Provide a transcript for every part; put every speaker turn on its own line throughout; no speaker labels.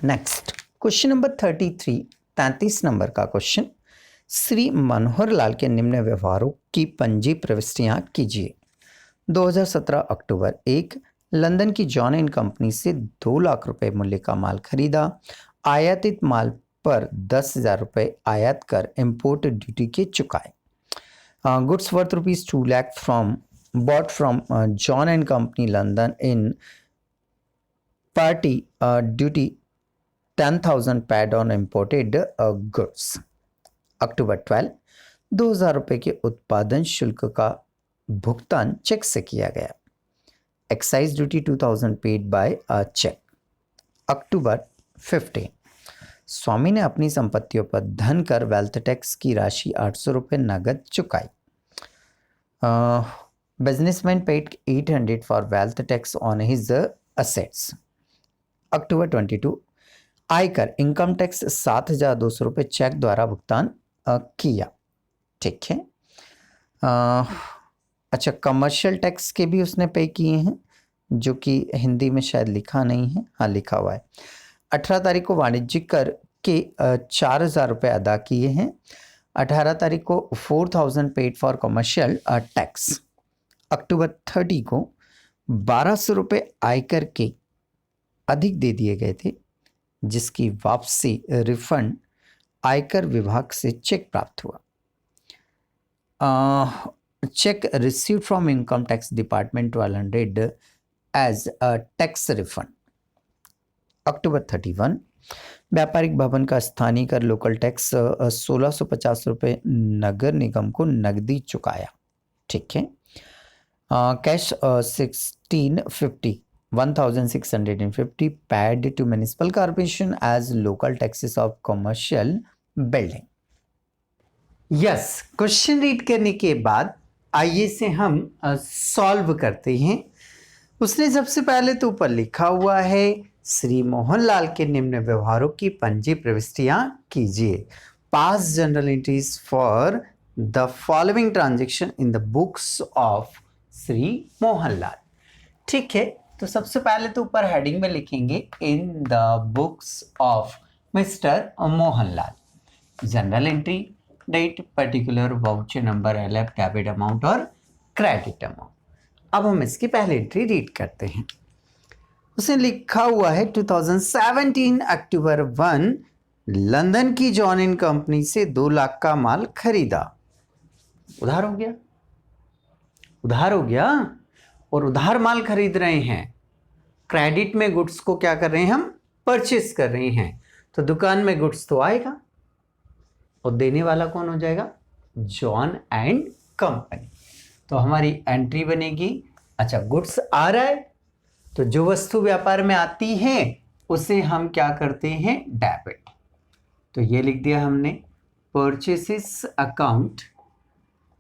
Next question number 33, 33 number का question. Shri Manohar Lal के निम्न व्यवहारों की पंजी प्रविष्टियां कीजिए। 2017 अक्टूबर 1, लंदन की जॉन एंड कंपनी से 2 लाख रुपए मूल्य का माल खरीदा। आयातित माल पर 10,000 रुपए आयात कर इम्पोर्ट ड्यूटी के चुकाए। Goods worth ₹2 lakh from bought from John and Company London in party duty 10,000 paid on imported goods। अक्टूबर 12, 2,000 रुपए के उत्पादन शुल्क का भुगतान चेक से किया गया। Excise duty 2,000 paid by cheque. अक्टूबर 15, स्वामी ने अपनी संपत्तियों पर धन कर वेल्थ टैक्स की राशि 800 रुपये नगद चुकाई। Businessman paid 800 for wealth tax on his assets। अक्टूबर 22, आयकर इनकम टैक्स 7,200 रुपये चेक द्वारा भुगतान किया। ठीक है। अच्छा, कमर्शियल टैक्स के भी उसने पे किए हैं, जो कि हिंदी में शायद लिखा नहीं है। हाँ, लिखा हुआ है। 18 तारीख को वाणिज्यिक कर के 4,000 रुपये अदा किए हैं। 18 तारीख को 4,000 पेड फॉर कमर्शियल टैक्स। अक्टूबर 30 को 1,200 रुपये आयकर के अधिक दे दिए गए थे, जिसकी वापसी रिफंड आयकर विभाग से चेक प्राप्त हुआ। Cheque received from income tax department 1200 as a tax refund. अक्टूबर 31, व्यापारिक भवन का स्थानीय कर लोकल टैक्स 1,650 रुपये नगर निगम को नकदी चुकाया। ठीक है। Cash 1,650 paid to municipal corporation as local taxes of commercial building। Yes, question read करने के बाद आइए से हम सॉल्व करते हैं। उसने सबसे पहले तो ऊपर लिखा हुआ है, श्री मोहनलाल के निम्न व्यवहारों की पंजी प्रविष्टियां कीजिए। Pass journal entries for the following transaction in the books of Shri Mohanlal. ठीक है, तो सबसे पहले तो ऊपर हेडिंग में लिखेंगे in the books of mister Mohanlal. General entry, date, particular, voucher number, LF, debit amount और क्रेडिट अमाउंट। अब हम इसकी पहली एंट्री रीड करते हैं। उसने लिखा हुआ है 2017 अक्टूबर 1, लंदन की जॉन एंड कंपनी से 2 लाख का माल खरीदा। उधार हो गया, उधार हो गया, और उधार माल खरीद रहे हैं। क्रेडिट में गुड्स को क्या कर रहे हैं, हम परचेस कर रहे हैं। तो दुकान में गुड्स तो आएगा, और देने वाला कौन हो जाएगा, जॉन एंड कंपनी। तो हमारी एंट्री बनेगी, अच्छा गुड्स आ रहा है, तो जो वस्तु व्यापार में आती है उसे हम क्या करते हैं, डेबिट। तो ये लिख दिया हमने, purchases account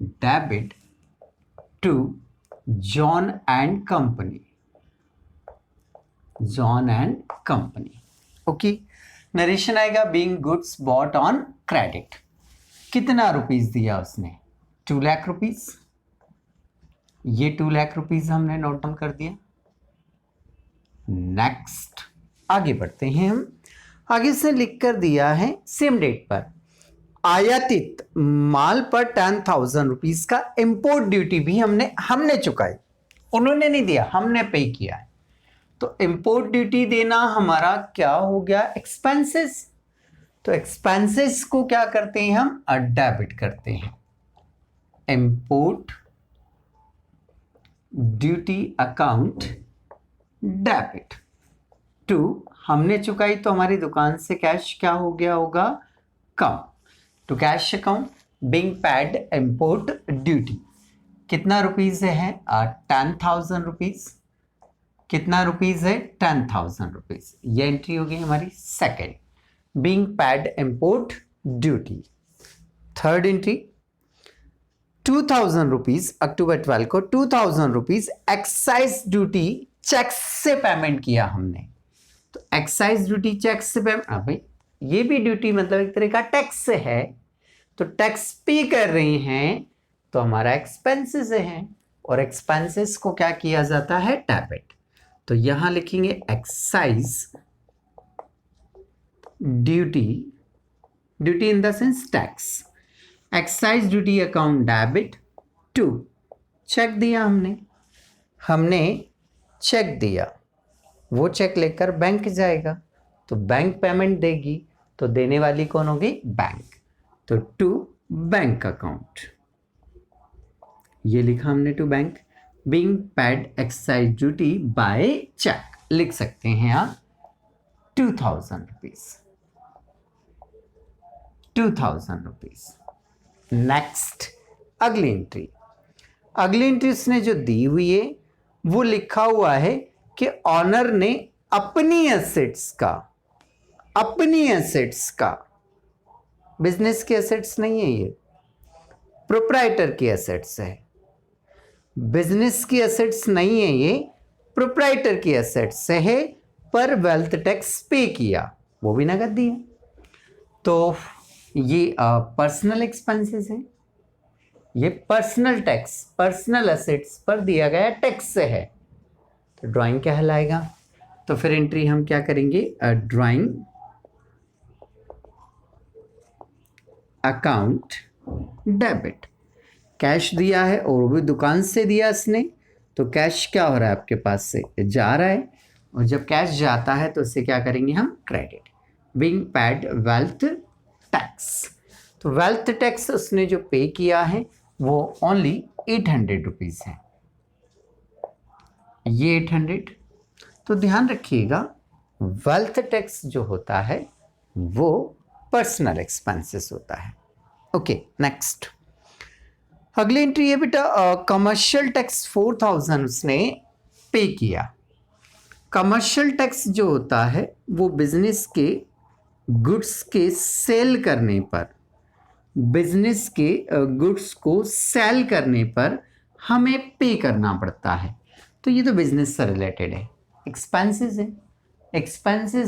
debit to John and company, John and company. Okay, narration आएगा, being goods bought on credit. कितना रुपीस दिया उसने, 2 लाख रुपीस। ये 2 लाख रुपीस हमने नोट डाउन कर दिया। नेक्स्ट आगे बढ़ते हैं हम। आगे से लिख कर दिया है, सेम डेट पर आयातित माल पर 10,000 रुपीज का इंपोर्ट ड्यूटी भी हमने चुकाई। उन्होंने नहीं दिया, हमने पे किया है। तो इंपोर्ट ड्यूटी देना हमारा क्या हो गया, एक्सपेंसेस। तो एक्सपेंसेस को क्या करते हैं हम, डेबिट करते हैं। Import duty account debit to, हमने चुकाई तो हमारी दुकान से कैश क्या हो गया होगा, कम। To cash account being paid import duty. कितना रुपीज है, 10,000 रुपीज। कितना रुपीज है, 10,000 रुपीज। ये एंट्री होगी हमारी second, being paid import duty. Third entry 2,000 rupees, अक्टूबर 12 को 2,000 रुपीज एक्साइज ड्यूटी चेक से पेमेंट किया हमने। तो एक्साइज ड्यूटी चेक से पेमेंट, भाई ये भी ड्यूटी मतलब एक तरह का टैक्स है, तो टैक्स पे कर रहे हैं, तो हमारा एक्सपेंसेस है, और एक्सपेंसेस को क्या किया जाता है, डेबिट। तो यहां लिखेंगे excise duty, duty in the sense tax, excise duty account debit to, cheque दिया हमने चेक दिया, वो चेक लेकर बैंक जाएगा तो बैंक पेमेंट देगी, तो देने वाली कौन होगी? बैंक। तो टू बैंक अकाउंट, ये लिखा हमने to bank. Being paid excise duty by cheque, लिख सकते हैं आप 2000 रुपीज, 2000 रुपीज। नेक्स्ट अगली एंट्री, अगली एंट्री उसने जो दी हुई है वो लिखा हुआ है कि ऑनर ने अपनी एसेट्स का, बिजनेस के एसेट्स नहीं है ये, प्रोप्राइटर की एसेट्स है, बिजनेस की एसेट्स नहीं है ये, प्रोप्राइटर की एसेट्स है, पर वेल्थ टैक्स पे किया, वो भी नगद दिया। तो ये पर्सनल एक्सपेंसेस है, ये पर्सनल टैक्स, पर्सनल एसेट्स पर दिया गया टैक्स है, तो ड्राइंग कहलाएगा। तो फिर एंट्री हम क्या करेंगे? ड्राइंग अकाउंट डेबिट, कैश दिया है और वो भी दुकान से दिया इसने, तो कैश क्या हो रहा है आपके पास से? जा रहा है, और जब कैश जाता है तो उससे क्या करेंगे हम? Credit. Being paid wealth tax, तो वेल्थ टैक्स उसने जो पे किया है वो ओनली 800 रुपीज है, ये 800। तो ध्यान रखिएगा वेल्थ टैक्स जो होता है वो पर्सनल एक्सपेंसेस होता है। ओके, नेक्स्ट अगली एंट्री है बेटा, कमर्शियल टैक्स 4000 उसने पे किया। कमर्शियल टैक्स जो होता है वो बिजनेस के गुड्स के सेल करने पर, बिजनेस के गुड्स को सेल करने पर हमें पे करना पड़ता है, तो ये तो बिजनेस से रिलेटेड है, एक्सपेंसेस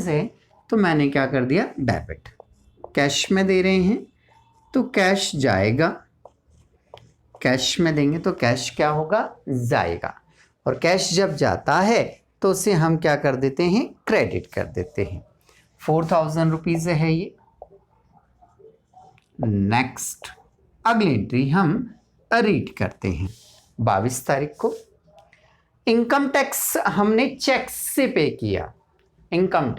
है, तो मैंने क्या कर दिया? डेबिट। कैश में दे रहे हैं तो कैश जाएगा, कैश में देंगे तो कैश क्या होगा? जाएगा, और कैश जब जाता है तो उसे हम क्या कर देते हैं? क्रेडिट कर देते हैं। 4000 रुपीज है ये। नेक्स्ट अगली एंट्री हम रीड करते हैं। 22 तारीख को इनकम टैक्स हमने चेक से पे किया। इनकम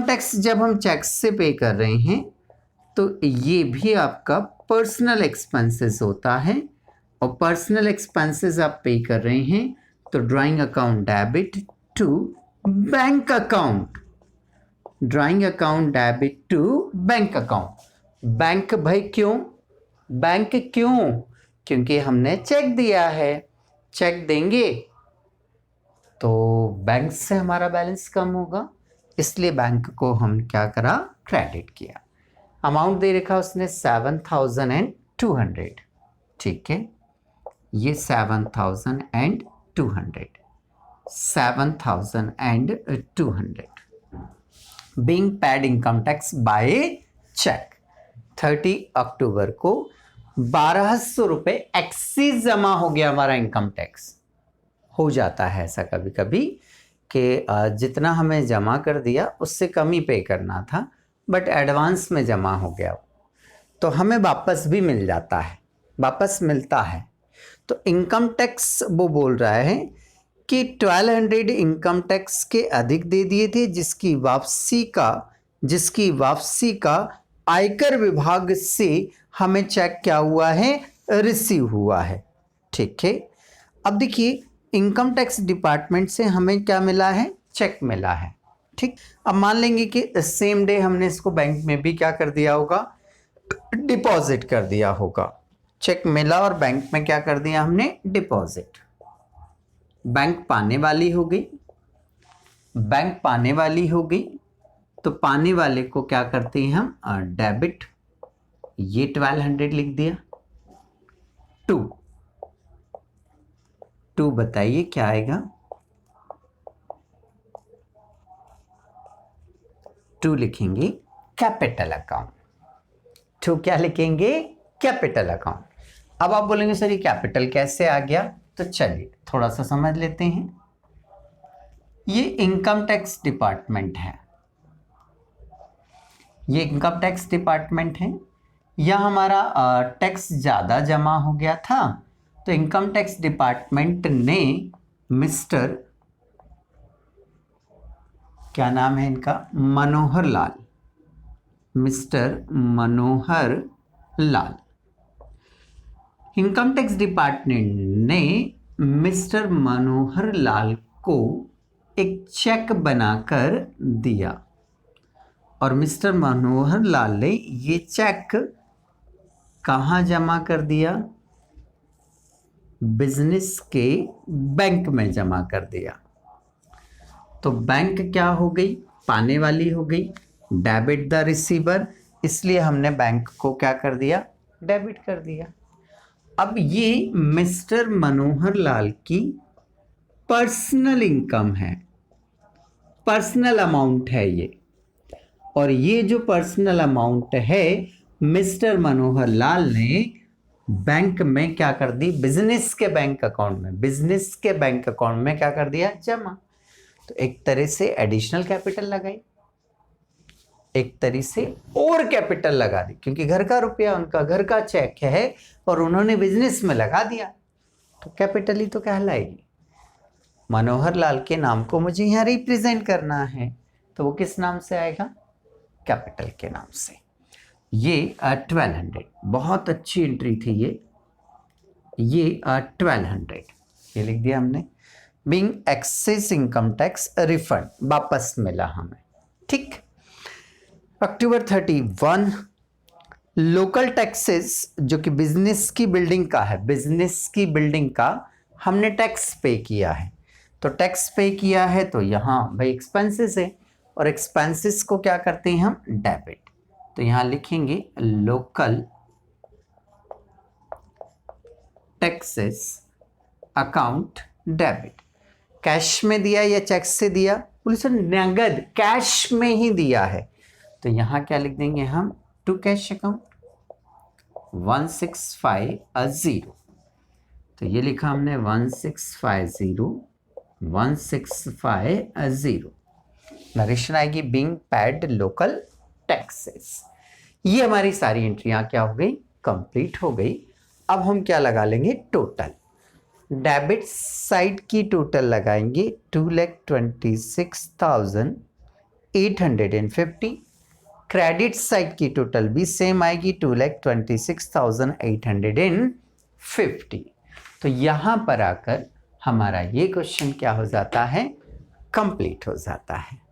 टैक्स जब हम चेक से पे कर रहे हैं तो ये भी आपका पर्सनल एक्सपेंसेस होता है, और पर्सनल एक्सपेंसेस आप पे कर रहे हैं तो drawing account debit to bank account, drawing account debit to bank account. Bank भाई क्यों? बैंक क्यों? क्योंकि हमने चेक दिया है, चेक देंगे तो बैंक से हमारा बैलेंस कम होगा, इसलिए बैंक को हम क्या करा? क्रेडिट किया। अमाउंट दे रखा उसने 7200, ठीक है, ये 7200, 7200 being paid income tax by cheque. 30 अक्टूबर को 1200 रुपये एक्सीज जमा हो गया हमारा इनकम टैक्स। हो जाता है ऐसा कभी कभी कि जितना हमें जमा कर दिया उससे कम ही पे करना था, बट एडवांस में जमा हो गया, तो हमें वापस भी मिल जाता है, वापस मिलता है। तो इनकम टैक्स वो बोल रहा है कि 1200 इनकम टैक्स के अधिक दे दिए थे, जिसकी वापसी का आयकर विभाग से हमें चेक क्या हुआ है? रिसीव हुआ है, ठीक है। अब देखिए इनकम टैक्स डिपार्टमेंट से हमें क्या मिला है? चेक मिला है, ठीक। अब मान लेंगे कि सेम डे हमने इसको बैंक में भी क्या कर दिया होगा? डिपॉजिट कर दिया होगा। चेक मिला और बैंक में क्या कर दिया हमने? डिपॉजिट। बैंक पाने वाली हो गई, बैंक पाने वाली हो गई, तो पाने वाले को क्या करते हैं हम? डेबिट, ये 1200 लिख दिया। टू बताइए क्या आएगा? 2 लिखेंगे कैपिटल अकाउंट। 2 क्या लिखेंगे? Capital account. अब आप बोलेंगे सर ये कैपिटल कैसे आ गया? तो चलिए थोड़ा सा समझ लेते हैं। ये इनकम टैक्स डिपार्टमेंट है, ये इनकम टैक्स डिपार्टमेंट है। यह हमारा टैक्स ज़्यादा जमा हो गया था, तो इनकम टैक्स डिपार्टमेंट ने मिस्टर, क्या नाम है इनका, Manohar Lal, mister Manohar Lal, income tax department ने मिस्टर मनोहर लाल को एक चेक बनाकर दिया और मिस्टर मनोहर लाल ने ये चेक कहाँ जमा कर दिया? बिजनेस के बैंक में जमा कर दिया। तो बैंक क्या हो गई? पाने वाली हो गई, डेबिट द रिसीवर, इसलिए हमने बैंक को क्या कर दिया? डेबिट कर दिया। अब ये मिस्टर मनोहर लाल की पर्सनल इनकम है, पर्सनल अमाउंट है ये, और ये जो पर्सनल अमाउंट है मिस्टर मनोहर लाल ने बैंक में क्या कर दी? बिजनेस के बैंक अकाउंट में, बिजनेस के बैंक अकाउंट में क्या कर दिया? जमा। तो एक तरह से एडिशनल कैपिटल लगाई, एक तरह से और कैपिटल लगा दी, क्योंकि घर का रुपया, उनका घर का चेक है और उन्होंने बिजनेस में लगा दिया, तो कैपिटल ही तो कहलाएगी। मनोहर लाल के नाम को मुझे यहाँ रिप्रेजेंट करना है, तो वो किस नाम से आएगा? कैपिटल के नाम से। ये 1200, बहुत अच्छी एंट्री थी ये 1200 ये लिख दिया हमने। Being excess income tax refund, वापस मिला हमें, ठीक। अक्टूबर 31, लोकल टैक्सेस जो कि बिजनेस की बिल्डिंग का है, बिजनेस की बिल्डिंग का हमने टैक्स पे किया है, तो टैक्स पे किया है तो यहाँ भाई एक्सपेंसेस है, और एक्सपेंसेस को क्या करते हैं हम? डेबिट। तो यहाँ लिखेंगे local taxes account debit. Cash में दिया या चेक से दिया? पुलिस नगद कैश में ही दिया है, तो यहाँ क्या लिख देंगे हम? To cash account 1650। तो ये लिखा हमने 1650 नरेशन आएगी बीइंग पेड लोकल टैक्सेस। ये हमारी सारी एंट्रियां क्या हो गई? कंप्लीट हो गई। अब हम क्या लगा लेंगे? टोटल। डेबिट साइड की टोटल लगाएंगे 2,26,850। क्रेडिट साइड की टोटल भी सेम आएगी 2,26,850। तो यहाँ पर आकर हमारा ये क्वेश्चन क्या हो जाता है? कंप्लीट हो जाता है।